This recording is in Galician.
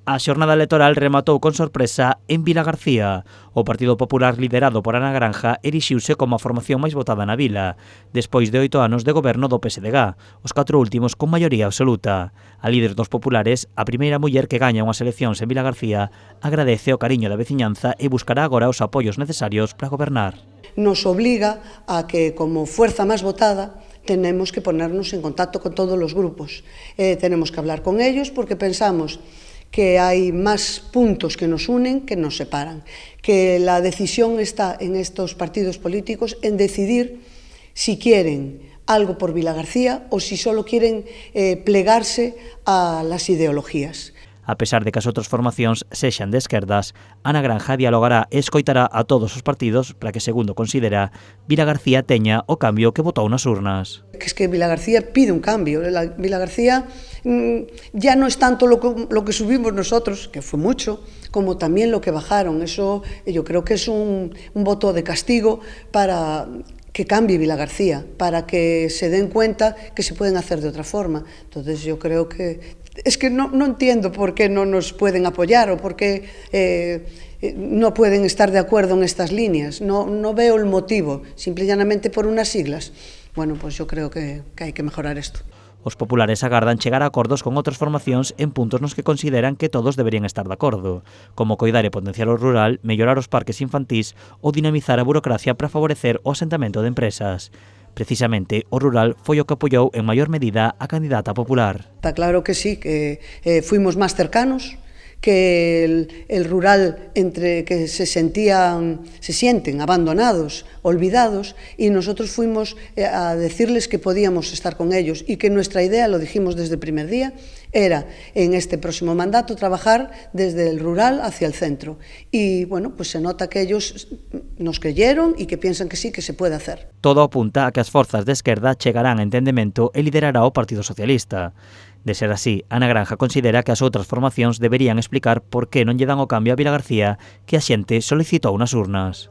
A xornada electoral rematou con sorpresa en Vilagarcía. O Partido Popular, liderado por Ana Granja, erixiuse como a formación máis votada na vila, despois de 8 anos de goberno do PSDG, os 4 últimos con maioría absoluta. A líder dos populares, a primeira muller que gaña unhas eleccións en Vilagarcía, agradece o cariño da veciñanza e buscará agora os apoios necesarios para gobernar. Nos obliga a que, como fuerza máis votada, tenemos que ponernos en contacto con todos os grupos. Tenemos que hablar con ellos porque pensamos que hai máis puntos que nos unen que nos separan, que la decisión está en estos partidos políticos en decidir si quieren algo por Vilagarcía o si solo quieren plegarse a las ideologías. A pesar de que as outras formacións sexan de esquerdas, Ana Granja dialogará e escoitará a todos os partidos para que, segundo considera, Vilagarcía teña o cambio que votou nas urnas. Es que Vilagarcía pide un cambio. Vilagarcía ya no es tanto lo que subimos nosotros, que fue mucho, como también lo que bajaron. Eso yo creo que es un voto de castigo para que cambie Vilagarcía, para que se den cuenta que se pueden hacer de otra forma. Entonces yo creo que es que no entiendo por qué no nos pueden apoyar o por qué no pueden estar de acuerdo en estas líneas. No veo el motivo, simple y llanamente por unas siglas. Bueno, pues yo creo que hai que mejorar isto. Os populares agardan chegar a acordos con outras formacións en puntos nos que consideran que todos deberían estar de acordo, como coidar e potenciar o rural, mellorar os parques infantís ou dinamizar a burocracia para favorecer o asentamento de empresas. Precisamente, o rural foi o que apoiou en maior medida a candidata popular. Está claro que sí, que fuimos máis cercanos, que el rural entre que se sienten abandonados, olvidados, y nosotros fuimos a decirles que podíamos estar con ellos y que nuestra idea, lo dijimos desde el primer día, era en este próximo mandato trabajar desde el rural hacia el centro. Y bueno, pues se nota que ellos nos creyeron y que piensan que sí, que se puede hacer. Todo apunta a que as forzas de esquerda chegarán a entendemento e liderará o Partido Socialista. De ser así, Ana Granja considera que as outras formacións deberían explicar por que non lle dan o cambio a Vilagarcía que a xente solicitou nas urnas.